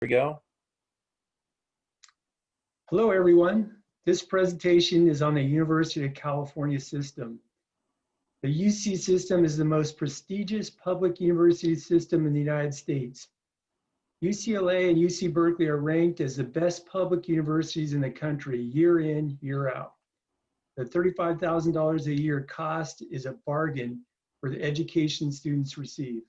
we go. Hello, everyone. This presentation is on the University of California system. The UC system is the most prestigious public university system in the United States. UCLA and UC Berkeley are ranked as the best public universities in the country year in, year out. The $35,000 a year cost is a bargain for the education students receive.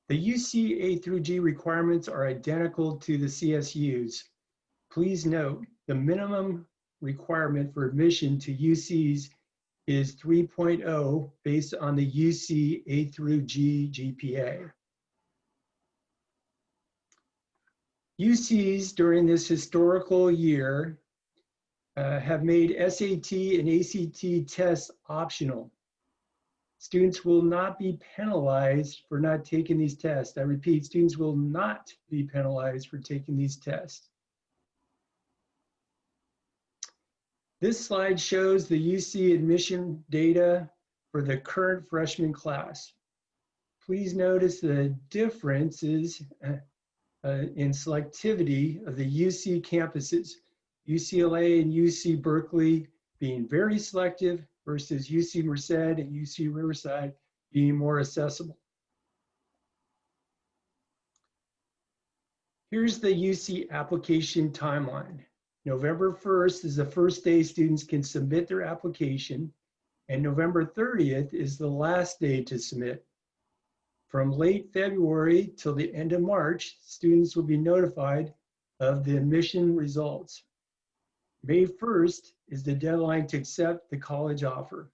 The UC A through G requirements are identical to the CSUs. Please note, the minimum requirement for admission to UCs is 3.0 based on the UC A through G GPA. UCs during this historical year have made SAT and ACT tests optional. Students will not be penalized for not taking these tests. I repeat, students will not be penalized for taking these tests. This slide shows the UC admission data for the current freshman class. Please notice the differences in selectivity of the UC campuses. UCLA and UC Berkeley being very selective versus UC Merced and UC Riverside being more accessible. Here's the UC application timeline. November 1st is the first day students can submit their application, and November 30th is the last day to submit. From late February till the end of March, students will be notified of the admission results. May 1st is the deadline to accept the college offer.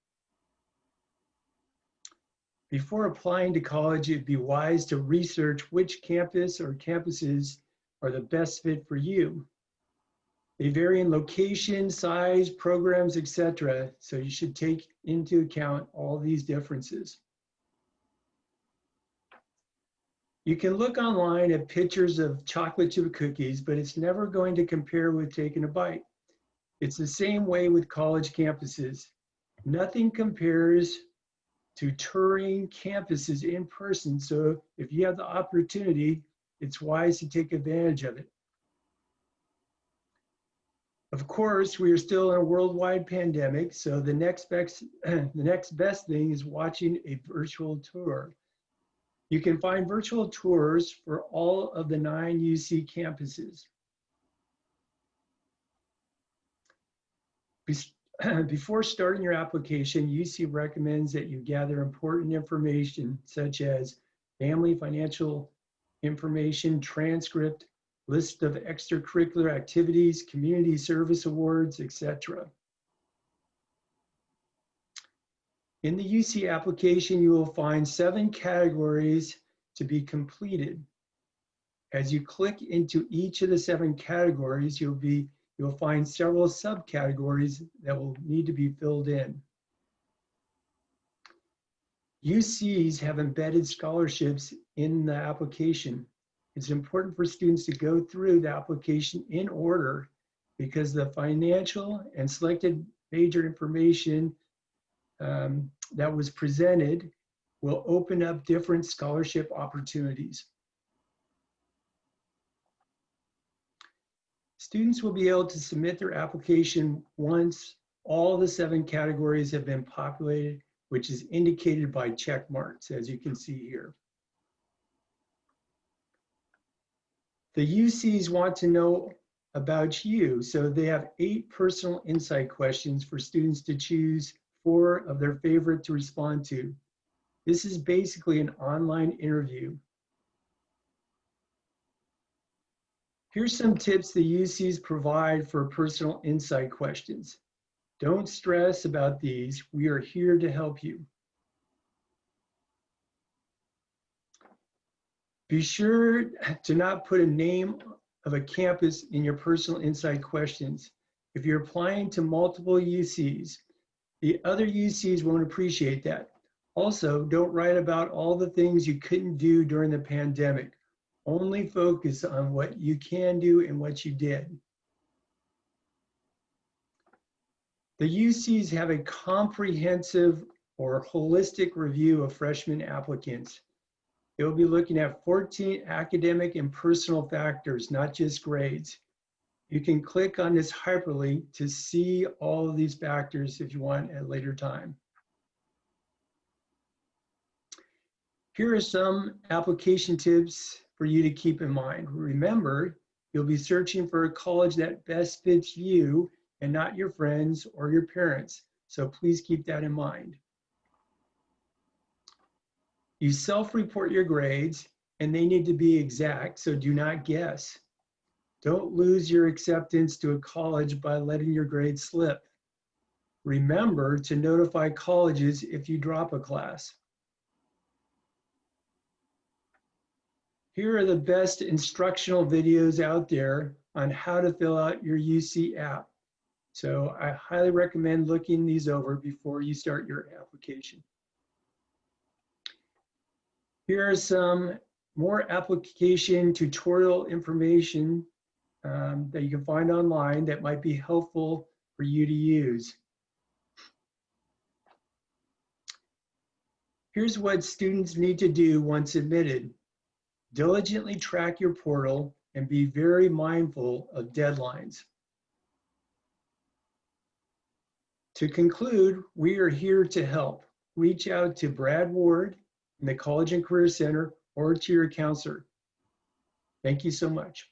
Before applying to college, it'd be wise to research which campus or campuses are the best fit for you. They vary in location, size, programs, etc., so you should take into account all these differences. You can look online at pictures of chocolate chip cookies, but it's never going to compare with taking a bite. It's the same way with college campuses. Nothing compares to touring campuses in person, so if you have the opportunity, it's wise to take advantage of it. Of course, we are still in a worldwide pandemic, so the next best thing is watching a virtual tour. You can find virtual tours for all of the 9 UC campuses. Before starting your application, UC recommends that you gather important information such as family financial information, transcript, list of extracurricular activities, community service awards, etc. In the UC application, you will find 7 categories to be completed. As you click into each of the 7 categories, you'll find several subcategories that will need to be filled in. UCs have embedded scholarships in the application. It's important for students to go through the application in order because the financial and selected major information that was presented will open up different scholarship opportunities. Students will be able to submit their application once all the 7 categories have been populated, which is indicated by check marks, as you can see here. The UCs want to know about you, so they have 8 personal insight questions for students to choose 4 of their favorite to respond to. This is basically an online interview. Here's some tips the UCs provide for personal insight questions. Don't stress about these. We are here to help you. Be sure to not put a name of a campus in your personal insight questions. If you're applying to multiple UCs, the other UCs won't appreciate that. Also, don't write about all the things you couldn't do during the pandemic. Only focus on what you can do and what you did. The UCs have a comprehensive or holistic review of freshman applicants. It will be looking at 14 academic and personal factors, not just grades. You can click on this hyperlink to see all of these factors if you want at a later time. Here are some application tips for you to keep in mind. Remember, you'll be searching for a college that best fits you and not your friends or your parents. So please keep that in mind. You self-report your grades and they need to be exact, so do not guess. Don't lose your acceptance to a college by letting your grades slip. Remember to notify colleges if you drop a class. Here are the best instructional videos out there on how to fill out your UC app. So I highly recommend looking these over before you start your application. Here are some more application tutorial information that you can find online that might be helpful for you to use. Here's what students need to do once admitted. Diligently track your portal and be very mindful of deadlines. To conclude, we are here to help. Reach out to Brad Ward in the College and Career Center or to your counselor. Thank you so much.